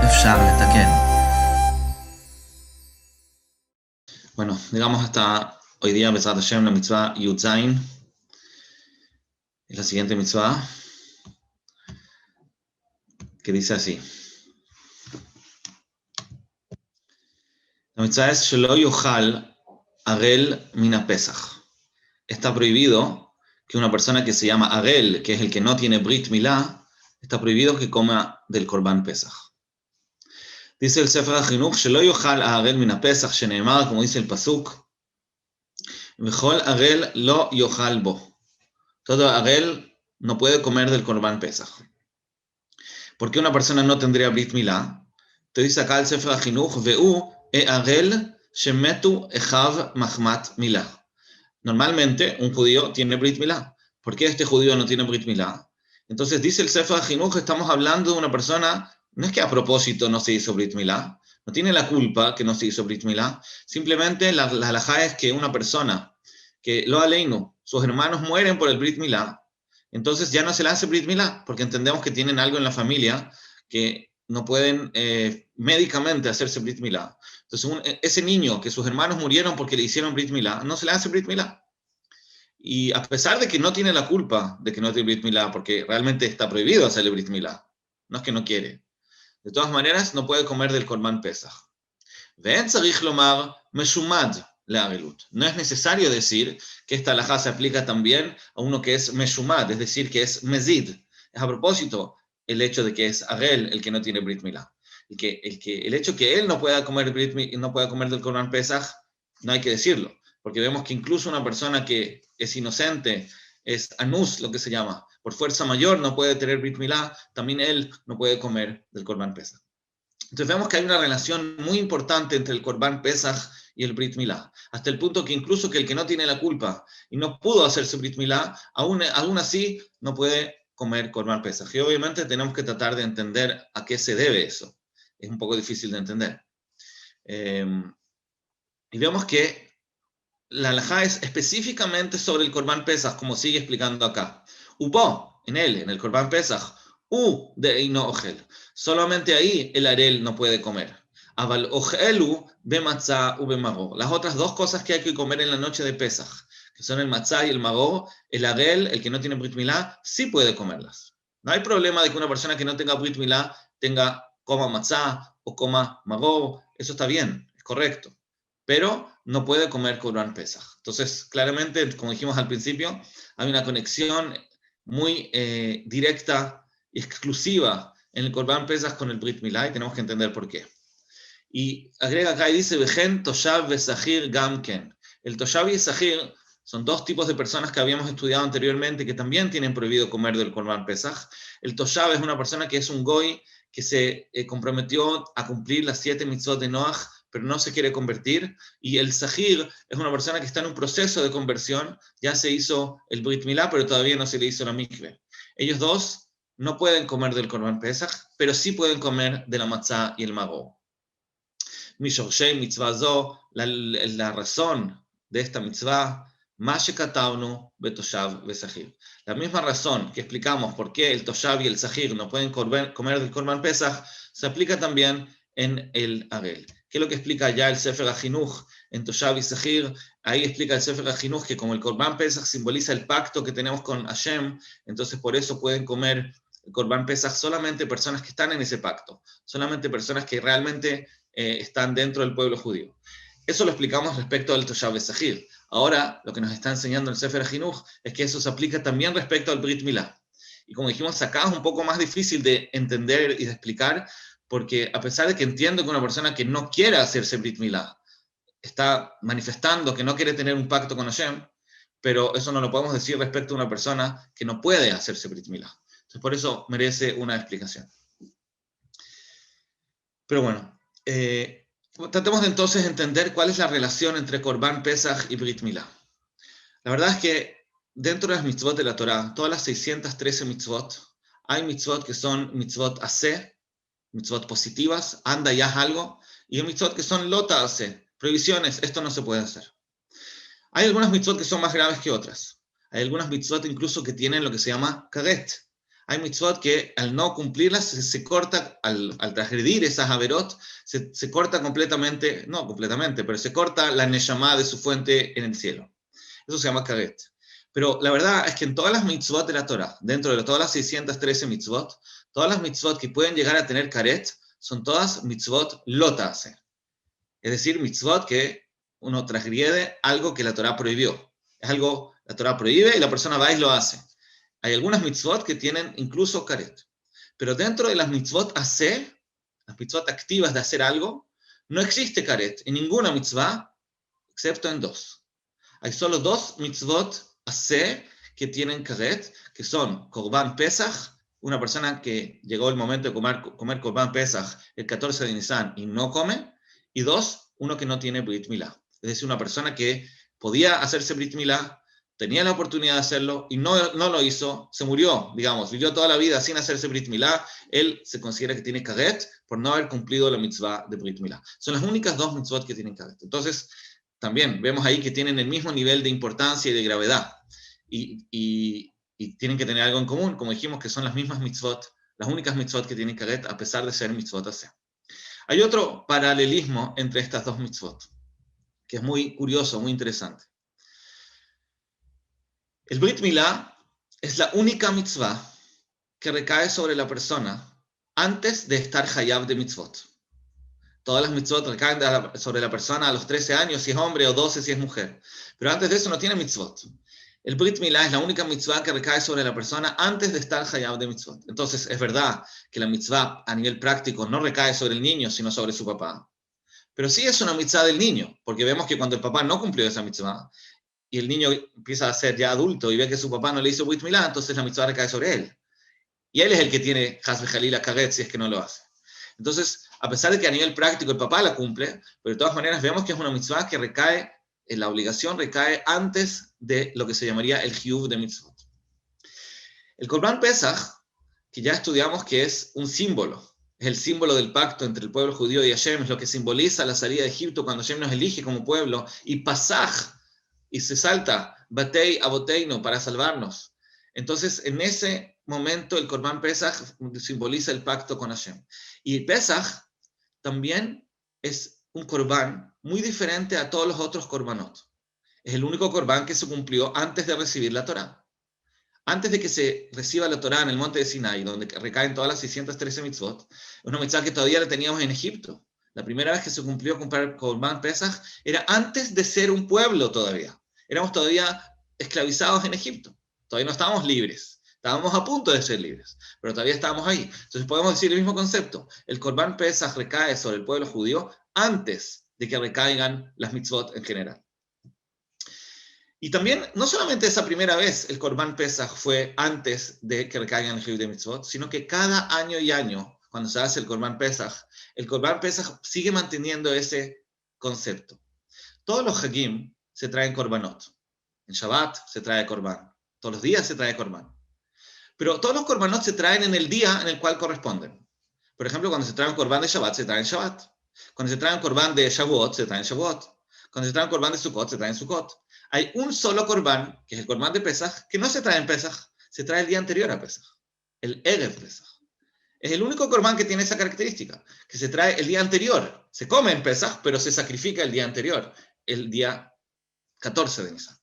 אפשר לתקן. Bueno, digamos hasta hoy día, Besat Hashem, la mitzvah Yud Zayin. Es la siguiente mitzvah, que dice así. La mitzvah es Shelo Yochal Arel Mina Pesach. Está prohibido que una persona que se llama Arel, que es el que no tiene Brit Milá, está prohibido que coma del Korban Pesach. Dice el Sefer HaChinuch, Shelo Yochal Arel Mina Pesach, sheneemar, como dice el Pasuk, Vechol Arel lo yochal bo. Todo Arel no puede comer del Korban Pesach. ¿Por qué una persona no tendría Brit Milá? Te dice acá el Sefer HaChinuch, Ve'u e Arel shemetu echav mahmat milá. Normalmente un judío tiene Brit Milá. ¿Por qué este judío no tiene Brit Milá? Entonces dice el Sefer HaChinuch, estamos hablando de una persona, no es que a propósito no se hizo Brit Milá, no tiene la culpa que no se hizo Brit Milá, simplemente la halajá es que una persona que lo aleinu, sus hermanos mueren por el Brit Milá, entonces ya no se le hace Brit Milá, porque entendemos que tienen algo en la familia que no pueden médicamente hacerse Brit Milá. Entonces ese niño que sus hermanos murieron porque le hicieron Brit Milá, no se le hace Brit Milá. Y a pesar de que no tiene la culpa de que no tiene Brit Milá, porque realmente está prohibido hacerle Brit Milá, no es que no quiere. De todas maneras, no puede comer del Korban Pesach. Ve'en tzarich lomar meshumad le'arelut. No es necesario decir que esta halajá se aplica también a uno que es meshumad, es decir, que es mezid. Es a propósito el hecho de que es arel el que no tiene Brit Milá. El hecho que él no pueda comer del Korban Pesach, no hay que decirlo, porque vemos que incluso una persona que es inocente, es anus, lo que se llama, por fuerza mayor no puede tener Brit Milá, también él no puede comer del Korban Pesach. Entonces vemos que hay una relación muy importante entre el Korban Pesach y el Brit Milá, hasta el punto que incluso que el que no tiene la culpa y no pudo hacerse Brit Milá, aún así no puede comer Korban Pesach. Y obviamente tenemos que tratar de entender a qué se debe eso. Es un poco difícil de entender. Y vemos que la halajá es específicamente sobre el Korban Pesach, como sigue explicando acá. Upo, en el Korban Pesach, de eino ochel. Solamente ahí el arel no puede comer. Aval ochelu be matzah u be maror. Las otras dos cosas que hay que comer en la noche de Pesach, que son el matzah y el maror, el arel, el que no tiene Brit Milá, sí puede comerlas. No hay problema de que una persona que no tenga Brit Milá coma matzah o coma maror. Eso está bien, es correcto. Pero no puede comer Korban Pesach. Entonces, claramente, como dijimos al principio, hay una conexión muy directa y exclusiva en el Korban Pesach con el Brit Milá, y tenemos que entender por qué. Y agrega acá y dice, Vejen Toshav Vesahir Gamken. El Toshav y Sahir son dos tipos de personas que habíamos estudiado anteriormente que también tienen prohibido comer del Korban Pesach. El Toshav es una persona que es un goy que se comprometió a cumplir las 7 mitzvot de Noach, pero no se quiere convertir, y el Sahir es una persona que está en un proceso de conversión, ya se hizo el Brit Milá, pero todavía no se le hizo la mikve. Ellos dos no pueden comer del Korban Pesach, pero sí pueden comer de la matzah y el maror. Mishorshei mitzvah zo, la razón de esta mitzvah, ma shekatavnu betoshav vesahir. La misma razón que explicamos por qué el toshav y el sahir no pueden comer del Korban Pesach, se aplica también en el arel. ¿Qué es lo que explica ya el Sefer HaChinuch en Toshav y Sahir? Ahí explica el Sefer HaChinuch que como el Korban Pesach simboliza el pacto que tenemos con Hashem, entonces por eso pueden comer el Korban Pesach solamente personas que están en ese pacto, solamente personas que realmente están dentro del pueblo judío. Eso lo explicamos respecto al Toshav y Sahir. Ahora, lo que nos está enseñando el Sefer HaChinuch es que eso se aplica también respecto al Brit Milá. Y como dijimos acá, es un poco más difícil de entender y de explicar, porque a pesar de que entiendo que una persona que no quiere hacerse Brit Milá está manifestando que no quiere tener un pacto con Hashem, pero eso no lo podemos decir respecto a una persona que no puede hacerse Brit Milá. Entonces, por eso merece una explicación. Pero bueno, tratemos de entonces entender cuál es la relación entre Korban Pesach y Brit Milá. La verdad es que dentro de las mitzvot de la Torá, todas las 613 mitzvot, hay mitzvot que son mitzvot aseh, mitzvot positivas, anda y haz algo, y hay mitzvot que son lota hace, prohibiciones, esto no se puede hacer. Hay algunas mitzvot que son más graves que otras. Hay algunas mitzvot incluso que tienen lo que se llama karet. Hay mitzvot que al no cumplirlas se corta, al transgredir esas averot, se corta completamente, no completamente, pero se corta la neshama de su fuente en el cielo. Eso se llama karet. Pero la verdad es que en todas las mitzvot de la Torah, dentro de todas las 613 mitzvot, todas las mitzvot que pueden llegar a tener karet son todas mitzvot lotase. Es decir, mitzvot que uno transgrede algo que la Torah prohibió. Es algo, la Torah prohíbe y la persona va y lo hace. Hay algunas mitzvot que tienen incluso karet. Pero dentro de las mitzvot hacer, las mitzvot activas de hacer algo, no existe karet en ninguna mitzvah, excepto en dos. Hay solo dos mitzvot hacer que tienen karet, que son Korban Pesach, una persona que llegó el momento de comer Korban Pesach el 14 de Nisan y no come, y dos, uno que no tiene Brit Milá. Es decir, una persona que podía hacerse Brit Milá, tenía la oportunidad de hacerlo y no lo hizo, se murió, digamos, vivió toda la vida sin hacerse Brit Milá, él se considera que tiene karet por no haber cumplido la mitzvah de Brit Milá. Son las únicas dos mitzvot que tienen karet. Entonces, también vemos ahí que tienen el mismo nivel de importancia y de gravedad. Y tienen que tener algo en común, como dijimos, que son las mismas mitzvot, las únicas mitzvot que tienen karet, a pesar de ser mitzvot aseh. Hay otro paralelismo entre estas dos mitzvot, que es muy curioso, muy interesante. El Brit Milá es la única mitzvah que recae sobre la persona antes de estar hayab de mitzvot. Todas las mitzvot recaen sobre la persona a los 13 años, si es hombre, o 12 si es mujer. Pero antes de eso no tiene mitzvot. El Brit Milá es la única mitzvah que recae sobre la persona antes de estar hayab de mitzvot. Entonces, es verdad que la mitzvah a nivel práctico no recae sobre el niño, sino sobre su papá. Pero sí es una mitzvah del niño, porque vemos que cuando el papá no cumplió esa mitzvah, y el niño empieza a ser ya adulto y ve que su papá no le hizo Brit Milá, entonces la mitzvah recae sobre él. Y él es el que tiene Has v'Jalila karet si es que no lo hace. Entonces, a pesar de que a nivel práctico el papá la cumple, pero de todas maneras vemos que es una mitzvah que recae, la obligación recae antes de lo que se llamaría el Hiyuv de mitzvot. El Korban Pesach, que ya estudiamos que es un símbolo, es el símbolo del pacto entre el pueblo judío y Hashem, es lo que simboliza la salida de Egipto cuando Hashem nos elige como pueblo, y Pasaj, y se salta Batei Aboteinu para salvarnos. Entonces, en ese momento, el Korban Pesach simboliza el pacto con Hashem. Y Pesach también es un Korban muy diferente a todos los otros Korbanot. Es el único Korban que se cumplió antes de recibir la Torá. Antes de que se reciba la Torá en el monte de Sinai, donde recaen todas las 613 mitzvot, es una mitzvah que todavía la teníamos en Egipto. La primera vez que se cumplió con Korban Pesach era antes de ser un pueblo todavía. Éramos todavía esclavizados en Egipto. Todavía no estábamos libres. Estábamos a punto de ser libres, pero todavía estábamos ahí. Entonces podemos decir el mismo concepto. El Korban Pesach recae sobre el pueblo judío antes de que recaigan las mitzvot en general. Y también, no solamente esa primera vez el Korban Pesach fue antes de que recaigan el Hiyuv de mitzvot, sino que cada año y año, cuando se hace el Korban Pesach sigue manteniendo ese concepto. Todos los Hagim se traen Korbanot. En Shabbat se trae Korban. Todos los días se trae Korban. Pero todos los Korbanot se traen en el día en el cual corresponden. Por ejemplo, cuando se trae un Korban de Shabbat, se trae en Shabbat. Cuando se trae un Korban de Shavuot, se trae en Shavuot. Cuando se trae un Korban de Sukkot, se trae en Sukkot. Hay un solo Korban, que es el Korban de Pesach, que no se trae en Pesach, se trae el día anterior a Pesach. El Erev Pesach. Es el único Korban que tiene esa característica, que se trae el día anterior. Se come en Pesach, pero se sacrifica el día anterior, el día 14 de Nisan.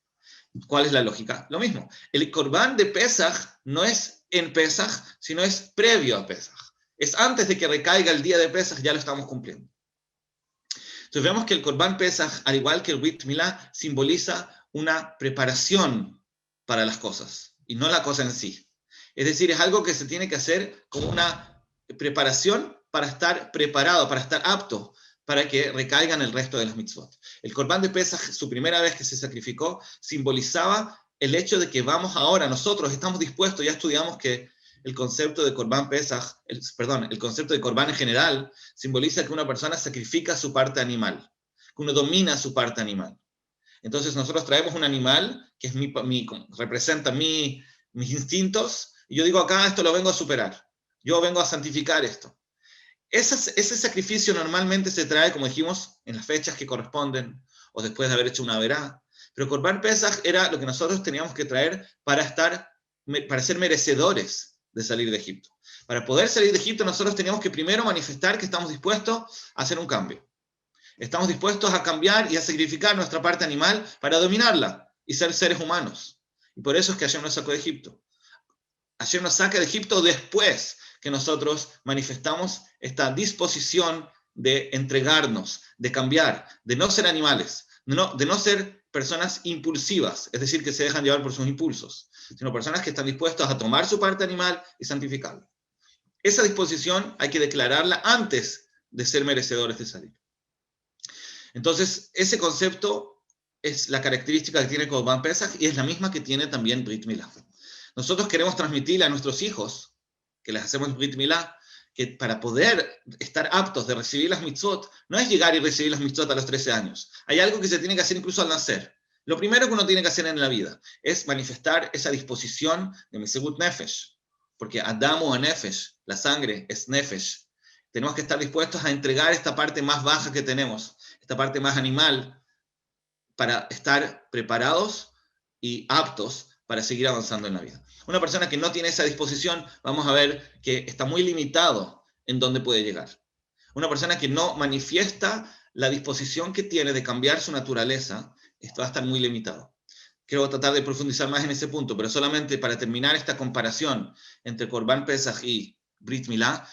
¿Cuál es la lógica? Lo mismo. El Korban de Pesach no es en Pesach, sino es previo a Pesach. Es antes de que recaiga el día de Pesach, ya lo estamos cumpliendo. Entonces vemos que el Korban Pesach, al igual que el Brit Milá, simboliza una preparación para las cosas, y no la cosa en sí. Es decir, es algo que se tiene que hacer como una preparación para estar preparado, para estar apto, para que recaigan el resto de las mitzvot. El Korban de Pesach, su primera vez que se sacrificó, simbolizaba el hecho de que vamos ahora, nosotros estamos dispuestos, ya estudiamos que el concepto de Korban Pesach, el concepto de Korban en general, simboliza que una persona sacrifica su parte animal, que uno domina su parte animal. Entonces nosotros traemos un animal que es representa mis instintos, y yo digo acá, esto lo vengo a superar, yo vengo a santificar esto. Ese sacrificio normalmente se trae, como dijimos, en las fechas que corresponden, o después de haber hecho una verá. Pero Korban Pesach era lo que nosotros teníamos que traer para ser merecedores de salir de Egipto. Para poder salir de Egipto nosotros teníamos que primero manifestar que estamos dispuestos a hacer un cambio. Estamos dispuestos a cambiar y a sacrificar nuestra parte animal para dominarla y ser seres humanos. Y por eso es que Hashem nos sacó de Egipto. Hashem nos saca de Egipto después que nosotros manifestamos esta disposición de entregarnos, de cambiar, de no ser animales, de no ser personas impulsivas, es decir, que se dejan llevar por sus impulsos, sino personas que están dispuestas a tomar su parte animal y santificarla. Esa disposición hay que declararla antes de ser merecedores de salir. Entonces, ese concepto es la característica que tiene Korban Pesach y es la misma que tiene también Brit Milá. Nosotros queremos transmitirle a nuestros hijos, que les hacemos Brit Milá, que para poder estar aptos de recibir las mitzvot, no es llegar y recibir las mitzvot a los 13 años. Hay algo que se tiene que hacer incluso al nacer. Lo primero que uno tiene que hacer en la vida es manifestar esa disposición de Mesirut Nefesh, porque Adam o Nefesh, la sangre es Nefesh. Tenemos que estar dispuestos a entregar esta parte más baja que tenemos, esta parte más animal, para estar preparados y aptos para seguir avanzando en la vida. Una persona que no tiene esa disposición, vamos a ver que está muy limitado en dónde puede llegar. Una persona que no manifiesta la disposición que tiene de cambiar su naturaleza, va a estar muy limitado. Quiero tratar de profundizar más en ese punto, pero solamente para terminar esta comparación entre Korban Pesach y Brit Milá,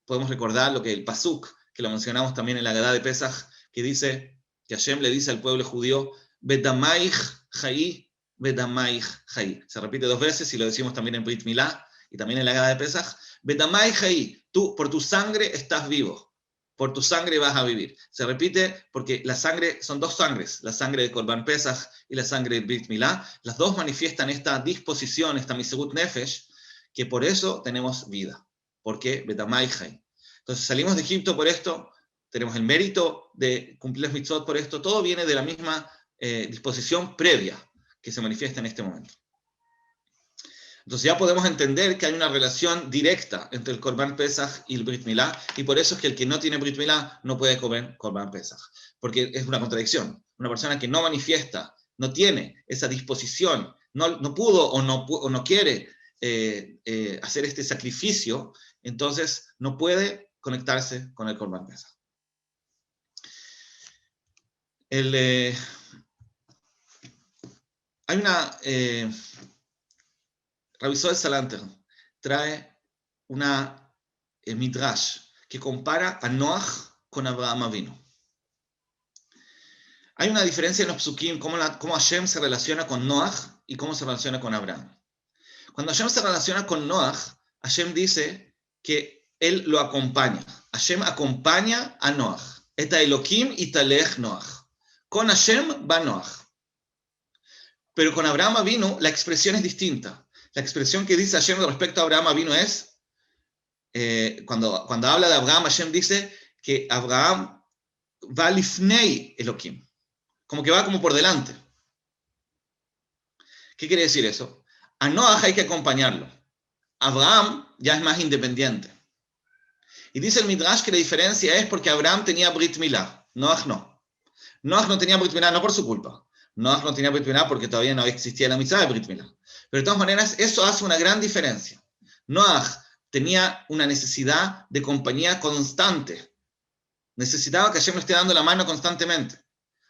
podemos recordar lo que el Pasuk, que lo mencionamos también en la Agadá de Pesach, que dice, que Hashem le dice al pueblo judío, Bedamaich Chai, Bedamaich Chai. Se repite 2 veces y lo decimos también en Brit Milá y también en la Agadá de Pesach. Bedamaich Chai, tú por tu sangre estás vivo, por tu sangre vas a vivir. Se repite porque la sangre, son 2 sangres, la sangre de Korban Pesach y la sangre de Brit Milá. Las 2 manifiestan esta disposición, esta Mesirut Nefesh, que por eso tenemos vida. ¿Por qué? Bedamaich Chai. Entonces salimos de Egipto por esto, tenemos el mérito de cumplir las mitzvot por esto, todo viene de la misma disposición previa que se manifiesta en este momento. Entonces ya podemos entender que hay una relación directa entre el Korban Pesach y el Brit Milá, y por eso es que el que no tiene Brit Milá no puede comer Korban Pesach, porque es una contradicción. Una persona que no manifiesta, no tiene esa disposición, no pudo o no quiere hacer este sacrificio, entonces no puede conectarse con el Korban Pesach. Hay una... Rabbi Zohar Salanter trae una midrash que compara a Noach con Abraham Avinu. Hay una diferencia en los psukim, cómo Hashem se relaciona con Noach y cómo se relaciona con Abraham. Cuando Hashem se relaciona con Noach, Hashem dice que él lo acompaña. Hashem acompaña a Noach. Eta Elohim italech Noach. Con Hashem va Noach. Pero con Abraham Avinu la expresión es distinta. La expresión que dice Hashem respecto a Abraham Avinu es, cuando habla de Abraham, Hashem dice que Abraham va lifnei Elohim, como que va como por delante. ¿Qué quiere decir eso? A Noach hay que acompañarlo. Abraham ya es más independiente. Y dice el Midrash que la diferencia es porque Abraham tenía Brit Milá, Noach no. Noach no tenía Brit Milá no por su culpa. Noach no tenía Brit Milá porque todavía no existía la mitzvah de Brit Milá. Pero de todas maneras, eso hace una gran diferencia. Noach tenía una necesidad de compañía constante. Necesitaba que Hashem le esté dando la mano constantemente.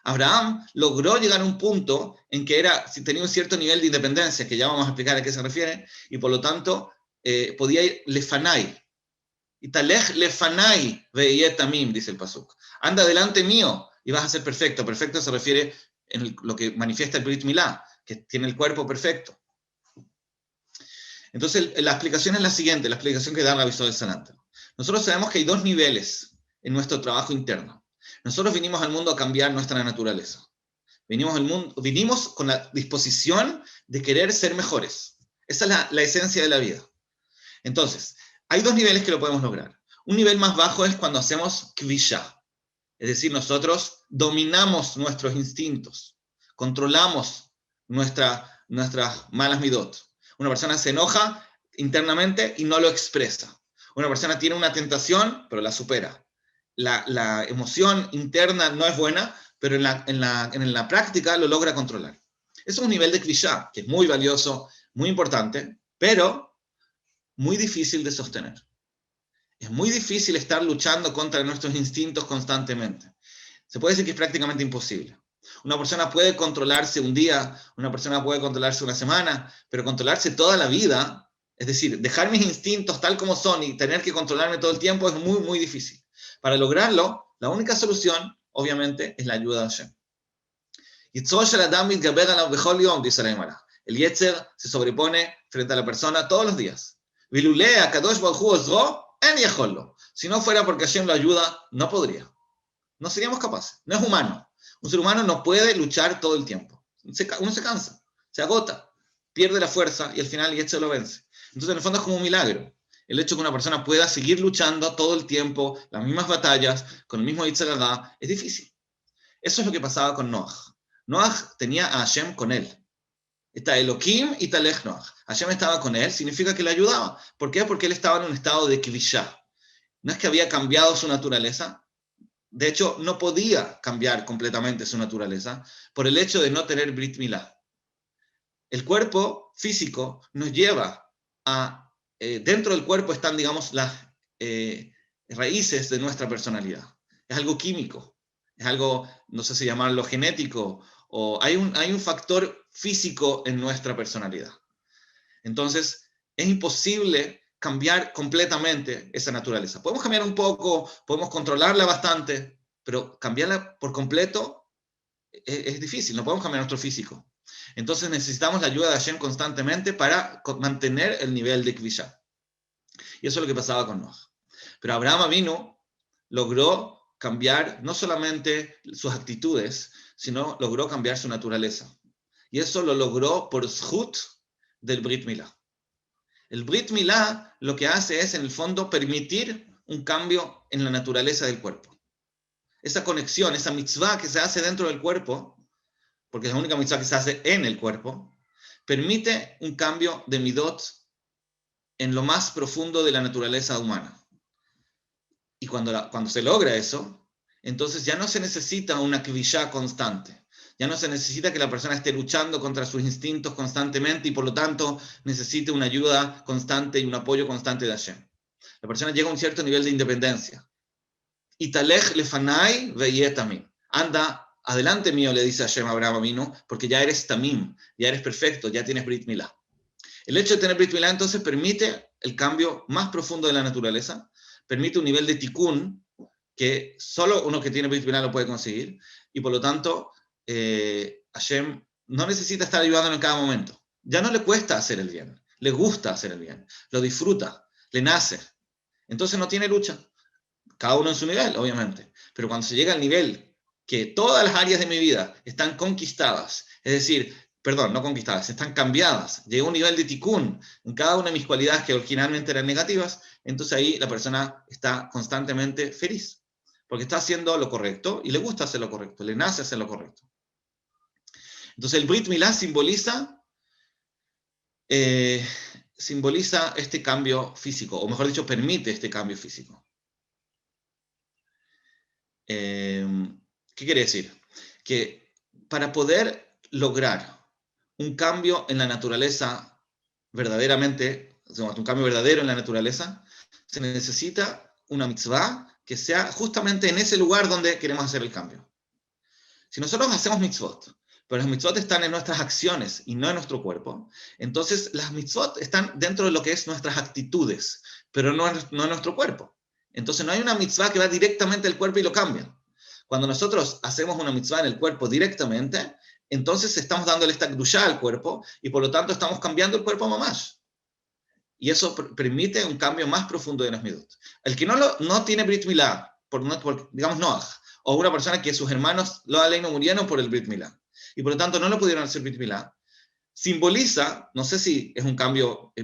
Abraham logró llegar a un punto en que tenía un cierto nivel de independencia, que ya vamos a explicar a qué se refiere, y por lo tanto podía ir lefanai. Italech lefanai ve'yet tamim, dice el pasuk. Anda delante mío y vas a ser perfecto. Perfecto se refiere en lo que manifiesta el Brit Milá, que tiene el cuerpo perfecto. Entonces, la explicación es la siguiente, la explicación que da Rabbi Zohar Salanter. Nosotros sabemos que hay 2 niveles en nuestro trabajo interno. Nosotros vinimos al mundo a cambiar nuestra naturaleza. Vinimos con la disposición de querer ser mejores. Esa es la esencia de la vida. Entonces, hay 2 niveles que lo podemos lograr. Un nivel más bajo es cuando hacemos kvishá. Es decir, nosotros dominamos nuestros instintos, controlamos nuestras malas midot. Una persona se enoja internamente y no lo expresa. Una persona tiene una tentación, pero la supera. La emoción interna no es buena, pero en la práctica lo logra controlar. Eso es un nivel de kvishá, que es muy valioso, muy importante, pero muy difícil de sostener. Es muy difícil estar luchando contra nuestros instintos constantemente. Se puede decir que es prácticamente imposible. Una persona puede controlarse un día, una persona puede controlarse una semana, pero controlarse toda la vida, es decir, dejar mis instintos tal como son y tener que controlarme todo el tiempo es muy, muy difícil. Para lograrlo, la única solución, obviamente, es la ayuda de Hashem. El Yetzer se sobrepone frente a la persona todos los días. Si no fuera porque Hashem lo ayuda, no podría. No seríamos capaces. No es humano. Un ser humano no puede luchar todo el tiempo. Uno se cansa, se agota, pierde la fuerza y al final el Yetzer lo vence. Entonces, en el fondo es como un milagro. El hecho de que una persona pueda seguir luchando todo el tiempo, las mismas batallas, con el mismo Yetzer Hara, es difícil. Eso es lo que pasaba con Noach. Noach tenía a Hashem con él. Está Elohim y Talech Noach. Hashem estaba con él, significa que le ayudaba. ¿Por qué? Porque él estaba en un estado de Kvishá. No es que había cambiado su naturaleza. De hecho, no podía cambiar completamente su naturaleza por el hecho de no tener Brit Milá. El cuerpo físico nos lleva a... dentro del cuerpo están, digamos, las raíces de nuestra personalidad. Es algo químico. Es algo, no sé si llamarlo genético, o hay un factor físico en nuestra personalidad. Entonces, es imposible cambiar completamente esa naturaleza. Podemos cambiar un poco, podemos controlarla bastante, pero cambiarla por completo es difícil, no podemos cambiar nuestro físico. Entonces necesitamos la ayuda de Hashem constantemente para mantener el nivel de Kvishá. Y eso es lo que pasaba con Noach. Pero Abraham Avinu logró cambiar no solamente sus actitudes, sino logró cambiar su naturaleza. Y eso lo logró por zhut del Brit Milá. El Brit Milá lo que hace es, en el fondo, permitir un cambio en la naturaleza del cuerpo. Esa conexión, esa mitzvah que se hace dentro del cuerpo, porque es la única mitzvah que se hace en el cuerpo, permite un cambio de midot en lo más profundo de la naturaleza humana. Y cuando se logra eso, entonces ya no se necesita una kvishá constante. Ya no se necesita que la persona esté luchando contra sus instintos constantemente y por lo tanto necesite una ayuda constante y un apoyo constante de Hashem. La persona llega a un cierto nivel de independencia. Italech lefanai veyetamim. Anda, adelante mío, le dice Hashem a Abraham Avinu, porque ya eres tamim, ya eres perfecto, ya tienes Brit Milá. El hecho de tener Brit Milá entonces permite el cambio más profundo de la naturaleza, permite un nivel de tikkun que solo uno que tiene Brit Milá lo puede conseguir, y por lo tanto Hashem no necesita estar ayudándolo en cada momento. Ya no le cuesta hacer el bien, le gusta hacer el bien, lo disfruta, le nace. Entonces no tiene lucha. Cada uno en su nivel, obviamente. Pero cuando se llega al nivel que todas las áreas de mi vida están conquistadas, es decir, perdón, no conquistadas, están cambiadas, llega a un nivel de tikkun en cada una de mis cualidades que originalmente eran negativas, entonces ahí la persona está constantemente feliz, porque está haciendo lo correcto y le gusta hacer lo correcto, le nace hacer lo correcto. Entonces el Brit Milá simboliza este cambio físico, o mejor dicho, permite este cambio físico. ¿Qué quiere decir? Que para poder lograr un cambio en la naturaleza verdaderamente, un cambio verdadero en la naturaleza, se necesita una mitzvah que sea justamente en ese lugar donde queremos hacer el cambio. Si nosotros hacemos mitzvot, pero las mitzvot están en nuestras acciones y no en nuestro cuerpo, entonces las mitzvot están dentro de lo que es nuestras actitudes, pero no en nuestro cuerpo. Entonces no hay una mitzvah que va directamente al cuerpo y lo cambia. Cuando nosotros hacemos una mitzvah en el cuerpo directamente, entonces estamos dándole esta kedushá al cuerpo y por lo tanto estamos cambiando el cuerpo mamash. Y eso permite un cambio más profundo de las midot. El que no tiene Brit Milá, digamos Noach, o una persona que sus hermanos lo no murieron por el Brit Milá, y por lo tanto no lo pudieron hacer Brit Milá, simboliza, no sé si es un cambio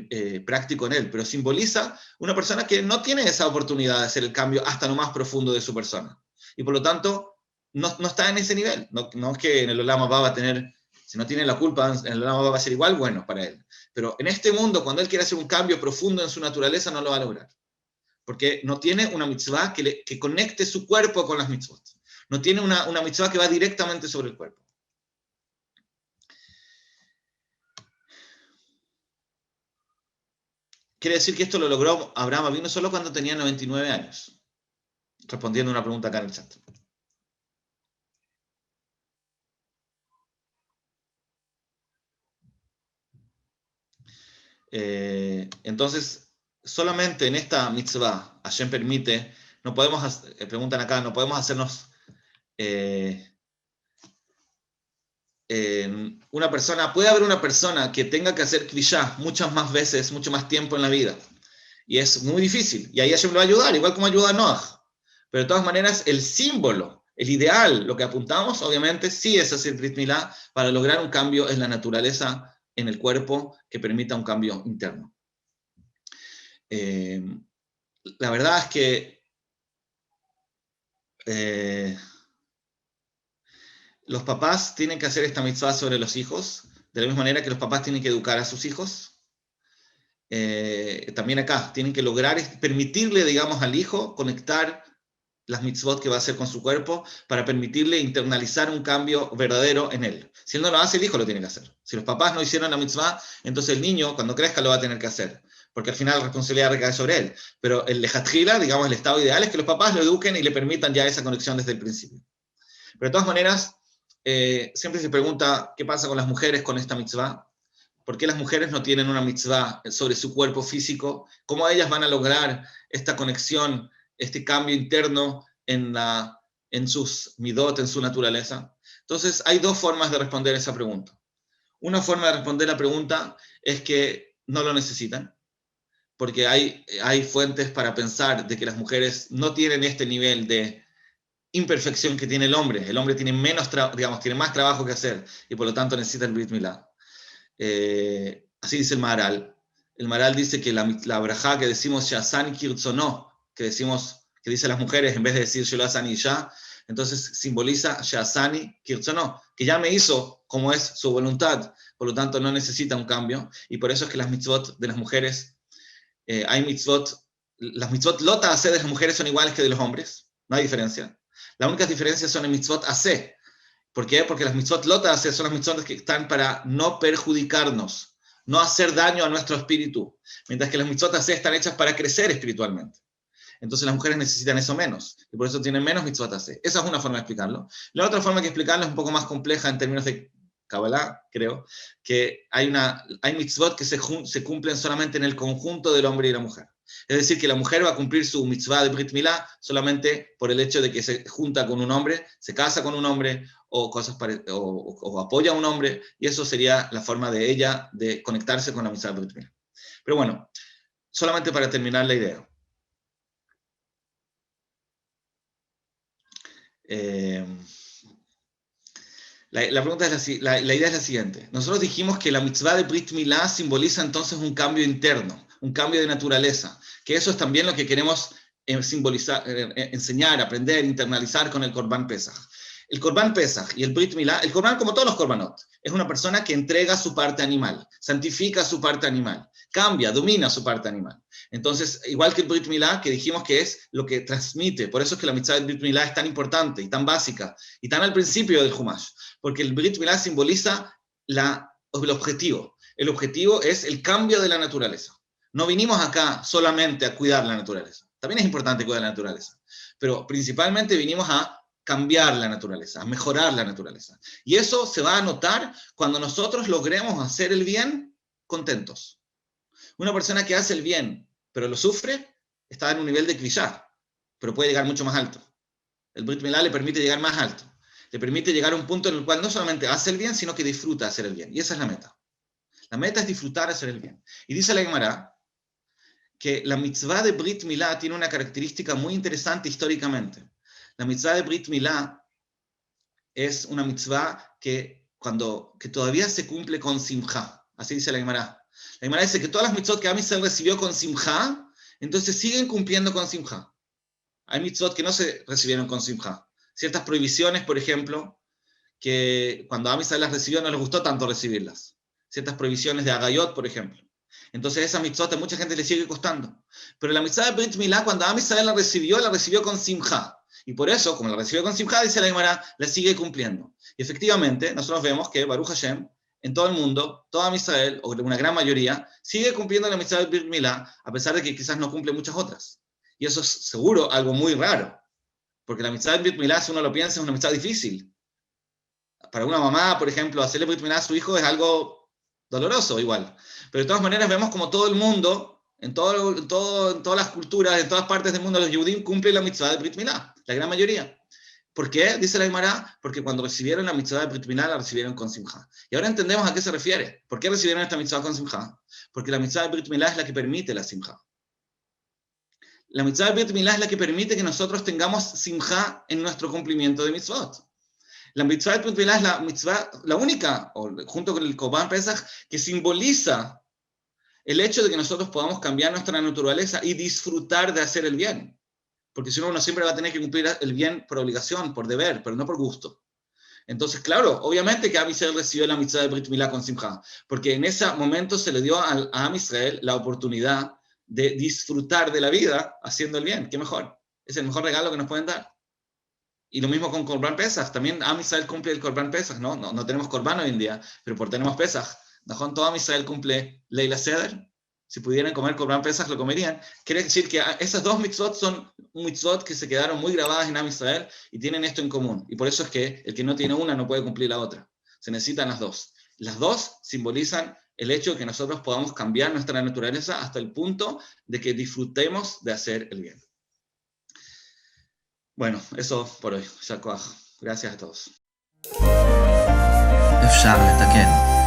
práctico en él, pero simboliza una persona que no tiene esa oportunidad de hacer el cambio hasta lo más profundo de su persona. Y por lo tanto, no está en ese nivel. No es que en el Olam Abba va a tener, si no tiene la culpa, en el Olam Abba va a ser igual bueno para él. Pero en este mundo, cuando él quiere hacer un cambio profundo en su naturaleza, no lo va a lograr. Porque no tiene una mitzvah que conecte su cuerpo con las mitzvot. No tiene una mitzvah que va directamente sobre el cuerpo. quiere decir que esto lo logró Abraham Avinu solo cuando tenía 99 años. Respondiendo a una pregunta acá en el chat. Entonces, solamente en esta mitzvah, Hashem permite, no podemos, preguntan acá, no podemos hacernos una persona, puede haber una persona que tenga que hacer kvishá muchas más veces, mucho más tiempo en la vida. Y es muy difícil. Y ahí Hashem le va a ayudar, igual como ayuda a Noah. Pero de todas maneras, el símbolo, el ideal, lo que apuntamos, obviamente, sí es hacer Brit Milá para lograr un cambio en la naturaleza, en el cuerpo, que permita un cambio interno. La verdad es que los papás tienen que hacer esta mitzvah sobre los hijos, de la misma manera que los papás tienen que educar a sus hijos. También acá, tienen que lograr permitirle, digamos, al hijo conectar las mitzvot que va a hacer con su cuerpo para permitirle internalizar un cambio verdadero en él. Si él no lo hace, el hijo lo tiene que hacer. Si los papás no hicieron la mitzvah, entonces el niño, cuando crezca, lo va a tener que hacer, porque al final la responsabilidad recae sobre él. Pero el lejatjila, digamos, el estado ideal es que los papás lo eduquen y le permitan ya esa conexión desde el principio. Pero de todas maneras, siempre se pregunta qué pasa con las mujeres con esta mitzvah. ¿Por qué las mujeres no tienen una mitzvah sobre su cuerpo físico? ¿Cómo ellas van a lograr esta conexión, este cambio interno en sus midot, en su naturaleza? Entonces, hay dos formas de responder esa pregunta. Una forma de responder la pregunta es que no lo necesitan, porque hay fuentes para pensar de que las mujeres no tienen este nivel de imperfección que tiene el hombre. El hombre tiene tiene más trabajo que hacer, y por lo tanto necesita el Brit Milá. Así dice el Maharal. El Maharal dice que la brajá que decimos Shazan Kirtzono, que dice las mujeres en vez de decir Sholazani ya, entonces simboliza Shazani Kirtzono, que ya me hizo como es su voluntad, por lo tanto no necesita un cambio, y por eso es que las mitzvot de las mujeres, hay mitzvot, las mitzvot lota hace de las mujeres son iguales que de los hombres, no hay diferencia. Las únicas diferencias son en mitzvot hace. ¿Por qué? Porque las mitzvot lota hace son las mitzvot que están para no perjudicarnos, no hacer daño a nuestro espíritu, mientras que las mitzvot hace están hechas para crecer espiritualmente. Entonces las mujeres necesitan eso menos, y por eso tienen menos mitzvot hace. Esa es una forma de explicarlo. La otra forma de explicarlo es un poco más compleja en términos de Kabbalah, creo, que hay mitzvot que se cumplen solamente en el conjunto del hombre y la mujer. Es decir, que la mujer va a cumplir su mitzvah de Brit Milá solamente por el hecho de que se junta con un hombre, se casa con un hombre, o apoya a un hombre, y eso sería la forma de ella de conectarse con la mitzvah de Brit Milá. Pero bueno, solamente para terminar la idea. La pregunta es la idea es la siguiente. Nosotros dijimos que la mitzvah de Brit Milá simboliza entonces un cambio interno, un cambio de naturaleza, que eso es también lo que queremos enseñar, aprender, internalizar con el Korban Pesach. El Korban Pesach y el Brit Milá, el Korban, como todos los Korbanot, es una persona que entrega su parte animal, santifica su parte animal, cambia, domina su parte animal. Entonces, igual que el Brit Milá, que dijimos que es lo que transmite, por eso es que la mitzvah del Brit Milá es tan importante y tan básica y tan al principio del Humash, porque el Brit Milá simboliza el objetivo. El objetivo es el cambio de la naturaleza. No vinimos acá solamente a cuidar la naturaleza. También es importante cuidar la naturaleza, pero principalmente vinimos a cambiar la naturaleza, a mejorar la naturaleza. Y eso se va a notar cuando nosotros logremos hacer el bien contentos. Una persona que hace el bien, pero lo sufre, está en un nivel de kvishá, pero puede llegar mucho más alto. El Brit Milá le permite llegar más alto. Le permite llegar a un punto en el cual no solamente hace el bien, sino que disfruta hacer el bien. Y esa es la meta. La meta es disfrutar hacer el bien. Y dice la Gemara que la mitzvah de Brit Milá tiene una característica muy interesante históricamente. La mitzvah de Brit Milá es una mitzvah que todavía se cumple con simjá. Así dice la Gemara. La Gemara dice que todas las mitzvot que Am Yisrael recibió con simjá, entonces siguen cumpliendo con simjá. Hay mitzvot que no se recibieron con simjá. Ciertas prohibiciones, por ejemplo, que cuando Am Yisrael las recibió no les gustó tanto recibirlas. Ciertas prohibiciones de Agayot, por ejemplo. Entonces esas mitzvot a mucha gente le sigue costando. Pero la mitzvah de Brit Milá, cuando Am Yisrael la recibió con simjá. Y por eso, como la recibió con simjá, dice la Gemara, la sigue cumpliendo. Y efectivamente, nosotros vemos que Baruch Hashem, en todo el mundo, toda Israel, o una gran mayoría, sigue cumpliendo la mitzvah del Brit Milá, a pesar de que quizás no cumple muchas otras. Y eso es seguro algo muy raro, porque la mitzvah del Brit Milá, si uno lo piensa, es una mitzvah difícil. Para una mamá, por ejemplo, hacerle Brit Milá a su hijo es algo doloroso igual. Pero de todas maneras vemos como todo el mundo, en todas las culturas, en todas partes del mundo, los Yehudim cumplen la mitzvah del Brit Milá, la gran mayoría. ¿Por qué? Dice la Gemara, porque cuando recibieron la mitzvah de Brit Milá, la recibieron con simja. Y ahora entendemos a qué se refiere. ¿Por qué recibieron esta mitzvah con simja? Porque la mitzvah de Brit Milá es la que permite la simja. La mitzvah de Brit Milá es la que permite que nosotros tengamos simja en nuestro cumplimiento de mitzvot. La mitzvah de Brit Milá es la mitzvah, la única, junto con el Korban Pesach, que simboliza el hecho de que nosotros podamos cambiar nuestra naturaleza y disfrutar de hacer el bien. Porque si no, uno siempre va a tener que cumplir el bien por obligación, por deber, pero no por gusto. Entonces, claro, obviamente que Am Israel recibió la mitzvah de Brit Milá con simja, porque en ese momento se le dio a Am Israel la oportunidad de disfrutar de la vida haciendo el bien. ¿Qué mejor? Es el mejor regalo que nos pueden dar. Y lo mismo con Korban Pesach. También Am Israel cumple el Korban Pesach, ¿no? No tenemos Korban hoy en día, pero por tenemos Pesach. Todo Am Israel cumple Leila Seder. Si pudieran comer Korban Pesach, lo comerían. Quiere decir que esas dos mitzvot son mitzvot que se quedaron muy grabadas en Am Israel y tienen esto en común. Y por eso es que el que no tiene una no puede cumplir la otra. Se necesitan las dos. Las dos simbolizan el hecho de que nosotros podamos cambiar nuestra naturaleza hasta el punto de que disfrutemos de hacer el bien. Bueno, eso por hoy. Shakoach. Gracias a todos. אפשר לתקן.